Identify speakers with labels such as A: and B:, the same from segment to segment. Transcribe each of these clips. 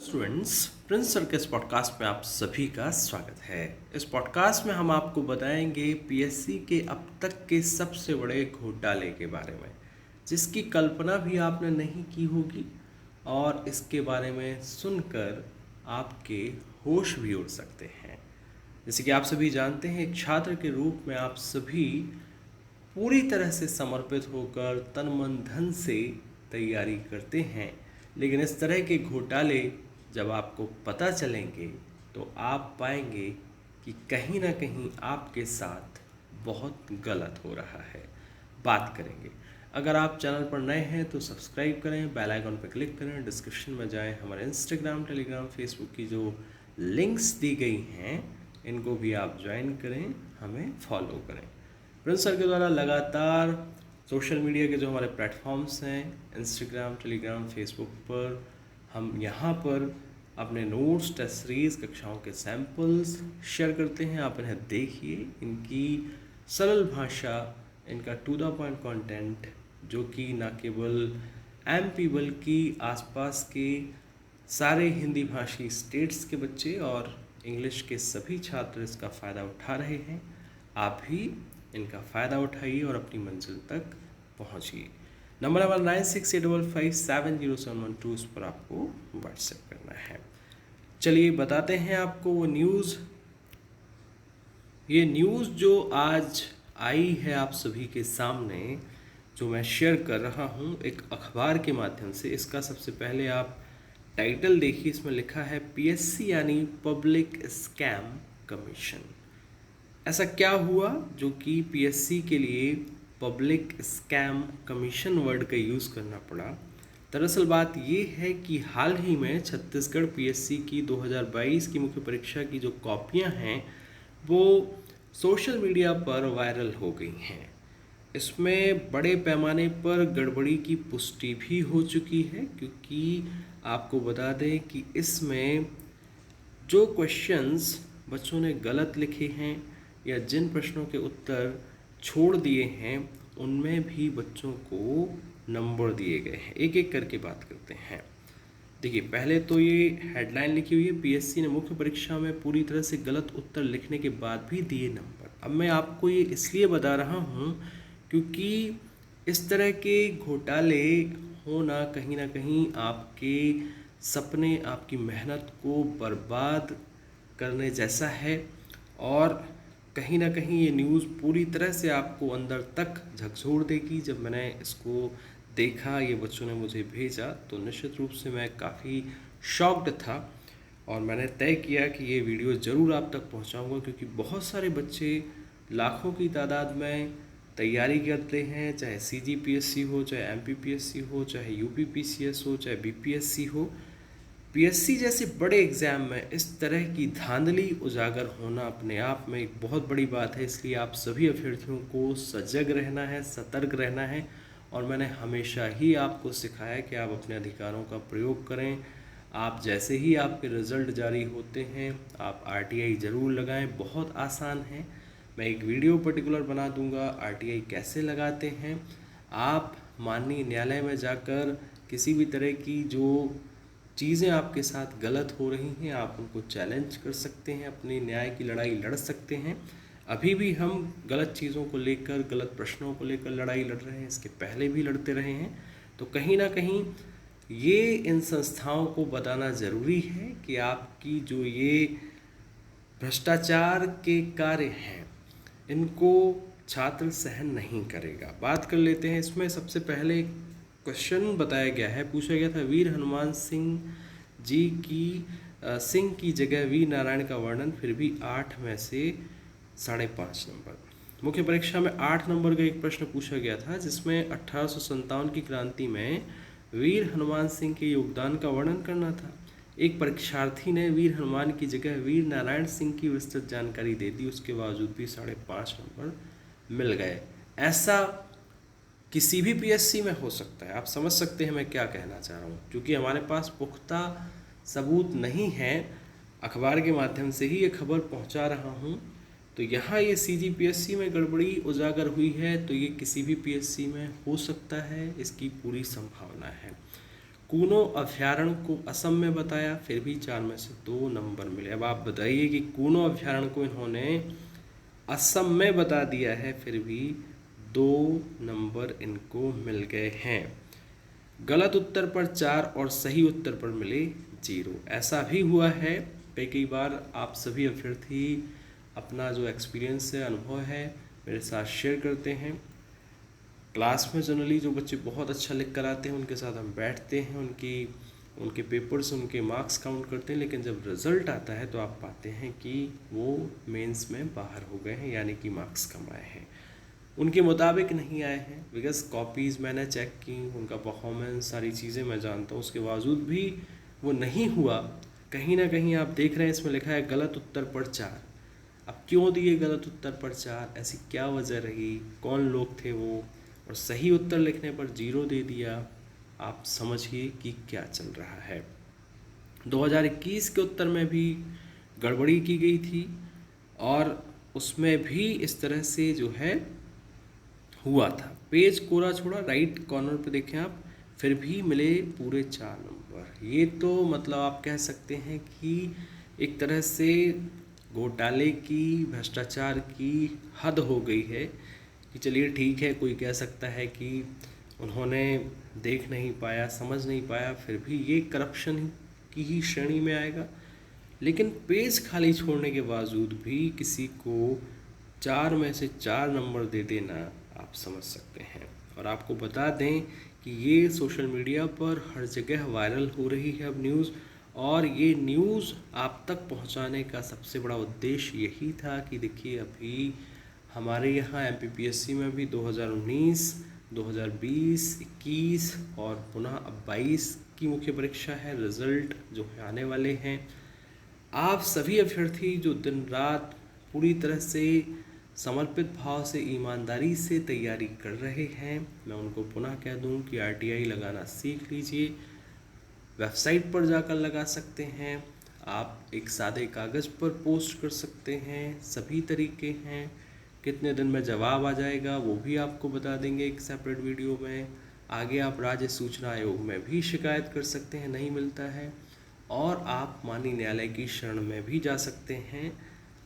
A: Students, Prince sir के इस podcast में आप सभी का स्वागत है। इस पॉडकास्ट में हम आपको बताएंगे पीएससी के अब तक के सबसे बड़े घोटाले के बारे में, जिसकी कल्पना भी आपने नहीं की होगी और इसके बारे में सुनकर आपके होश भी उड़ सकते हैं। जैसे कि आप सभी जानते हैं, एक छात्र के रूप में आप सभी पूरी तरह से समर्पित होकर तन मन धन से तैयारी करते हैं, लेकिन इस तरह के घोटाले जब आपको पता चलेंगे तो आप पाएंगे कि कहीं ना कहीं आपके साथ बहुत गलत हो रहा है। बात करेंगे। अगर आप चैनल पर नए हैं तो सब्सक्राइब करें, बेल आइकन पर क्लिक करें, डिस्क्रिप्शन में जाएं, हमारे इंस्टाग्राम, टेलीग्राम, फेसबुक की जो लिंक्स दी गई हैं इनको भी आप ज्वाइन करें, हमें फॉलो करें। प्रिंस सर के द्वारा लगातार सोशल मीडिया के जो हमारे प्लेटफॉर्म्स हैं, इंस्टाग्राम, टेलीग्राम, फेसबुक पर, हम यहाँ पर अपने नोट्स, टेस्ट सीरीज, कक्षाओं के सैम्पल्स शेयर करते हैं। आप इन्हें देखिए, इनकी सरल भाषा, इनका टू द पॉइंट कंटेंट, जो कि न केवल एमपी बल्कि आसपास के सारे हिंदी भाषी स्टेट्स के बच्चे और इंग्लिश के सभी छात्र इसका फ़ायदा उठा रहे हैं। आप भी इनका फ़ायदा उठाइए और अपनी मंजिल तक पहुंचिए। नंबर हमारा 9685570712, उस पर आपको व्हाट्सएप करना है। चलिए बताते हैं आपको वो न्यूज़। ये न्यूज़ जो आज आई है आप सभी के सामने, जो मैं शेयर कर रहा हूँ एक अखबार के माध्यम से। इसका सबसे पहले आप टाइटल देखिए, इसमें लिखा है पीएससी यानी पब्लिक स्कैम कमीशन। ऐसा क्या हुआ जो कि पीएससी के लिए पब्लिक स्कैम कमीशन वर्ड का यूज़ करना पड़ा? दरअसल बात ये है कि हाल ही में छत्तीसगढ़ पीएससी की 2022 की मुख्य परीक्षा की जो कॉपियां हैं वो सोशल मीडिया पर वायरल हो गई हैं। इसमें बड़े पैमाने पर गड़बड़ी की पुष्टि भी हो चुकी है, क्योंकि आपको बता दें कि इसमें जो क्वेश्चंस बच्चों ने गलत लिखे हैं या जिन प्रश्नों के उत्तर छोड़ दिए हैं उनमें भी बच्चों को नंबर दिए गए हैं। एक एक करके बात करते हैं। देखिए, पहले तो ये हेडलाइन लिखी हुई है, पीएससी ने मुख्य परीक्षा में पूरी तरह से गलत उत्तर लिखने के बाद भी दिए नंबर। अब मैं आपको ये इसलिए बता रहा हूँ क्योंकि इस तरह के घोटाले होना कहीं ना कहीं आपके सपने, आपकी मेहनत को बर्बाद करने जैसा है, और कहीं ना कहीं ये न्यूज़ पूरी तरह से आपको अंदर तक झकझोर देगी। जब मैंने इसको देखा, ये बच्चों ने मुझे भेजा, तो निश्चित रूप से मैं काफ़ी शॉक्ड था और मैंने तय किया कि ये वीडियो ज़रूर आप तक पहुंचाऊंगा, क्योंकि बहुत सारे बच्चे लाखों की तादाद में तैयारी करते हैं, चाहे सीजीपीएससी हो, चाहे एमपीपीएससी हो, चाहे यूपीपीसीएस हो, चाहे बीपीएससी हो। पीएससी जैसे बड़े एग्ज़ाम में इस तरह की धांधली उजागर होना अपने आप में एक बहुत बड़ी बात है। इसलिए आप सभी अभ्यर्थियों को सजग रहना है, सतर्क रहना है, और मैंने हमेशा ही आपको सिखाया कि आप अपने अधिकारों का प्रयोग करें। आप जैसे ही आपके रिज़ल्ट जारी होते हैं आप आरटीआई ज़रूर लगाएं, बहुत आसान है। मैं एक वीडियो पर्टिकुलर बना दूंगा आरटीआई कैसे लगाते हैं। आप माननीय न्यायालय में जाकर किसी भी तरह की जो चीज़ें आपके साथ गलत हो रही हैं आप उनको चैलेंज कर सकते हैं, अपनी न्याय की लड़ाई लड़ सकते हैं। अभी भी हम गलत चीज़ों को लेकर, गलत प्रश्नों को लेकर लड़ाई लड़ रहे हैं, इसके पहले भी लड़ते रहे हैं। तो कहीं ना कहीं ये इन संस्थाओं को बताना ज़रूरी है कि आपकी जो ये भ्रष्टाचार के कार्य हैं इनको छात्र सहन नहीं करेगा। बात कर लेते हैं। इसमें सबसे पहले क्वेश्चन बताया गया है, पूछा गया था वीर हनुमान सिंह की जगह वीर नारायण का वर्णन, फिर भी 8 में से 5.5 नंबर। मुख्य परीक्षा में 8 नंबर का एक प्रश्न पूछा गया था, जिसमें 1857 की क्रांति में वीर हनुमान सिंह के योगदान का वर्णन करना था। एक परीक्षार्थी ने वीर हनुमान की जगह वीर नारायण सिंह की विस्तृत जानकारी दे दी, उसके बावजूद भी 5.5 नंबर मिल गए। ऐसा किसी भी पीएससी में हो सकता है। आप समझ सकते हैं मैं क्या कहना चाह रहा हूँ। क्योंकि हमारे पास पुख्ता सबूत नहीं है, अखबार के माध्यम से ही ये खबर पहुँचा रहा हूँ। तो यहाँ ये सीजीपीएससी में गड़बड़ी उजागर हुई है, तो ये किसी भी पीएससी में हो सकता है, इसकी पूरी संभावना है। कूनो अभ्यारण्य को असम में बताया, फिर भी 4 में से 2 नंबर मिले। अब आप बताइए कि कूनो अभ्यारण्य को इन्होंने असम में बता दिया है, फिर भी 2 नंबर इनको मिल गए हैं। गलत उत्तर पर 4 और सही उत्तर पर मिले 0। ऐसा भी हुआ है कई बार। आप सभी अभ्यर्थी अपना जो एक्सपीरियंस है, अनुभव है, मेरे साथ शेयर करते हैं। क्लास में जनरली जो बच्चे बहुत अच्छा लिख कर आते हैं उनके साथ हम बैठते हैं, उनके पेपर्स, उनके मार्क्स काउंट करते हैं, लेकिन जब रिज़ल्ट आता है तो आप पाते हैं कि वो मेंस में बाहर हो गए हैं, यानी कि मार्क्स कम आए हैं, उनके मुताबिक नहीं आए हैं। बिकॉज कॉपीज़ मैंने चेक की, उनका परफॉर्मेंस, सारी चीज़ें मैं जानता हूँ, उसके बावजूद भी वो नहीं हुआ। कहीं ना कहीं आप देख रहे हैं इसमें लिखा है गलत उत्तर पर 4। अब क्यों दिए गलत उत्तर पर 4? ऐसी क्या वजह रही? कौन लोग थे वो? और सही उत्तर लिखने पर 0 दे दिया। आप समझिए कि क्या चल रहा है। 2021 के उत्तर में भी गड़बड़ी की गई थी और उसमें भी इस तरह से जो है हुआ था। पेज कोरा छोड़ा, राइट कॉर्नर पे देखें आप, फिर भी मिले पूरे 4 नंबर। ये तो मतलब आप कह सकते हैं कि एक तरह से घोटाले की, भ्रष्टाचार की हद हो गई है। कि चलिए ठीक है, कोई कह सकता है कि उन्होंने देख नहीं पाया, समझ नहीं पाया, फिर भी ये करप्शन की ही श्रेणी में आएगा। लेकिन पेज खाली छोड़ने के बावजूद भी किसी को 4 में से 4 नंबर दे देना, आप समझ सकते हैं। और आपको बता दें कि ये सोशल मीडिया पर हर जगह वायरल हो रही है अब न्यूज़, और ये न्यूज़ आप तक पहुंचाने का सबसे बड़ा उद्देश्य यही था कि देखिए अभी हमारे यहाँ MPPSC में भी 2019, 2020, 21 और पुनः अब 22 की मुख्य परीक्षा है। रिज़ल्ट जो है आने वाले हैं। आप सभी अभ्यर्थी जो दिन रात पूरी तरह से समर्पित भाव से, ईमानदारी से तैयारी कर रहे हैं, मैं उनको पुनः कह दूं कि RTI लगाना सीख लीजिए। वेबसाइट पर जाकर लगा सकते हैं, आप एक सादे कागज़ पर पोस्ट कर सकते हैं, सभी तरीके हैं। कितने दिन में जवाब आ जाएगा वो भी आपको बता देंगे एक सेपरेट वीडियो में। आगे आप राज्य सूचना आयोग में भी शिकायत कर सकते हैं, नहीं मिलता है। और आप माननीय न्यायालय की शरण में भी जा सकते हैं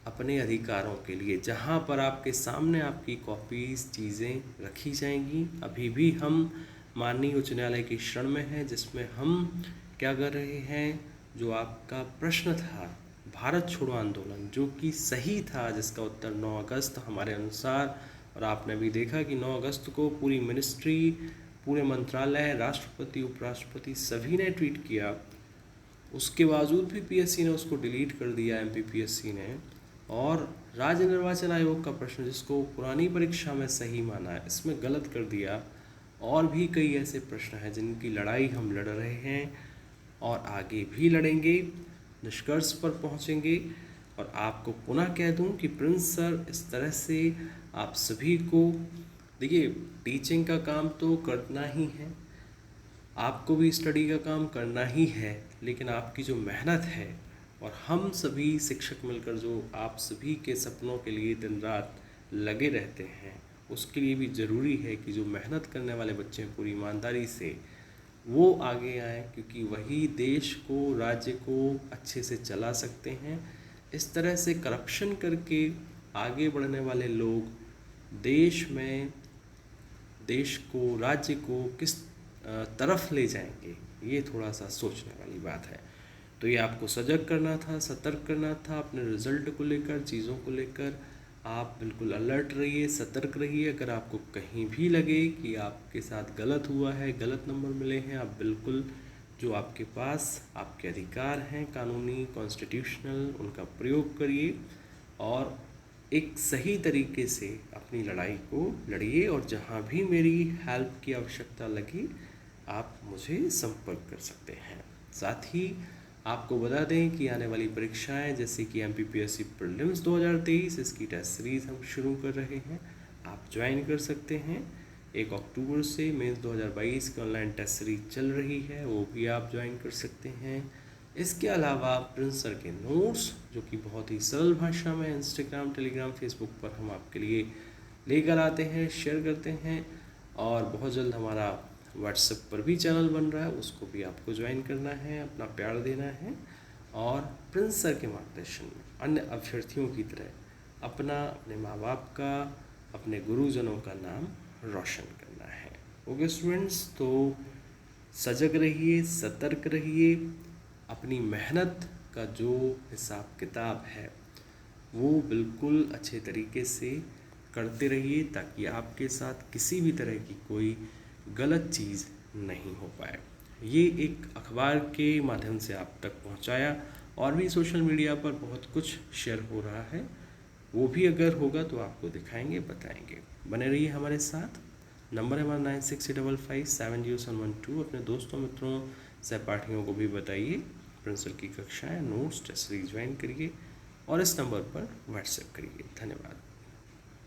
A: अपने अधिकारों के लिए, जहां पर आपके सामने आपकी कॉपीज़, चीज़ें रखी जाएंगी। अभी भी हम माननीय उच्च न्यायालय की शरण में हैं, जिसमें हम क्या कर रहे हैं, जो आपका प्रश्न था भारत छोड़ो आंदोलन, जो कि सही था, जिसका उत्तर 9 अगस्त हमारे अनुसार, और आपने भी देखा कि 9 अगस्त को पूरी मिनिस्ट्री, पूरे मंत्रालय, राष्ट्रपति, उपराष्ट्रपति सभी ने ट्वीट किया। उसके बावजूद भी PSC ने उसको डिलीट कर दिया, MPPSC ने। और राज्य निर्वाचन आयोग का प्रश्न, जिसको पुरानी परीक्षा में सही माना है, इसमें गलत कर दिया। और भी कई ऐसे प्रश्न हैं जिनकी लड़ाई हम लड़ रहे हैं और आगे भी लड़ेंगे, निष्कर्ष पर पहुंचेंगे। और आपको पुनः कह दूं कि प्रिंस सर इस तरह से आप सभी को, देखिए टीचिंग का काम तो करना ही है, आपको भी स्टडी का काम करना ही है, लेकिन आपकी जो मेहनत है और हम सभी शिक्षक मिलकर जो आप सभी के सपनों के लिए दिन रात लगे रहते हैं, उसके लिए भी ज़रूरी है कि जो मेहनत करने वाले बच्चे हैं पूरी ईमानदारी से, वो आगे आएँ, क्योंकि वही देश को, राज्य को अच्छे से चला सकते हैं। इस तरह से करप्शन करके आगे बढ़ने वाले लोग देश में, देश को, राज्य को किस तरफ ले जाएंगे, ये थोड़ा सा सोचने वाली बात है। तो ये आपको सजग करना था, सतर्क करना था अपने रिजल्ट को लेकर, चीज़ों को लेकर। आप बिल्कुल अलर्ट रहिए, सतर्क रहिए। अगर आपको कहीं भी लगे कि आपके साथ गलत हुआ है, गलत नंबर मिले हैं, आप बिल्कुल जो आपके पास आपके अधिकार हैं कानूनी, कॉन्स्टिट्यूशनल, उनका प्रयोग करिए और एक सही तरीके से अपनी लड़ाई को लड़िए। और जहाँ भी मेरी हेल्प की आवश्यकता लगी, आप मुझे संपर्क कर सकते हैं। साथ ही आपको बता दें कि आने वाली परीक्षाएं जैसे कि MPPSC प्रीलिम्स 2023, इसकी टेस्ट सीरीज़ हम शुरू कर रहे हैं, आप ज्वाइन कर सकते हैं। 1 अक्टूबर से मेंस 2022 की ऑनलाइन टेस्ट सीरीज चल रही है, वो भी आप ज्वाइन कर सकते हैं। इसके अलावा प्रिंस सर के नोट्स, जो कि बहुत ही सरल भाषा में इंस्टाग्राम, टेलीग्राम, फेसबुक पर हम आपके लिए लेकर आते हैं, शेयर करते हैं। और बहुत जल्द हमारा व्हाट्सएप पर भी चैनल बन रहा है, उसको भी आपको ज्वाइन करना है, अपना प्यार देना है और प्रिंस सर के मार्गदर्शन में अन्य अभ्यर्थियों की तरह अपना, अपने माँ बाप का, अपने गुरुजनों का नाम रोशन करना है। ओके स्टूडेंट्स, तो सजग रहिए, सतर्क रहिए, अपनी मेहनत का जो हिसाब किताब है वो बिल्कुल अच्छे तरीके से करते रहिए ताकि आपके साथ किसी भी तरह की कोई गलत चीज़ नहीं हो पाए। ये एक अखबार के माध्यम से आप तक पहुंचाया, और भी सोशल मीडिया पर बहुत कुछ शेयर हो रहा है, वो भी अगर होगा तो आपको दिखाएंगे, बताएंगे। बने रहिए हमारे साथ। नंबर है हमारा 9685570712। अपने दोस्तों, मित्रों, सहपाठियों को भी बताइए। प्रिंसिपल की कक्षाएं, नोट्स, टेस्ट सीरीज ज्वाइन करिए और इस नंबर पर व्हाट्सएप करिए। धन्यवाद।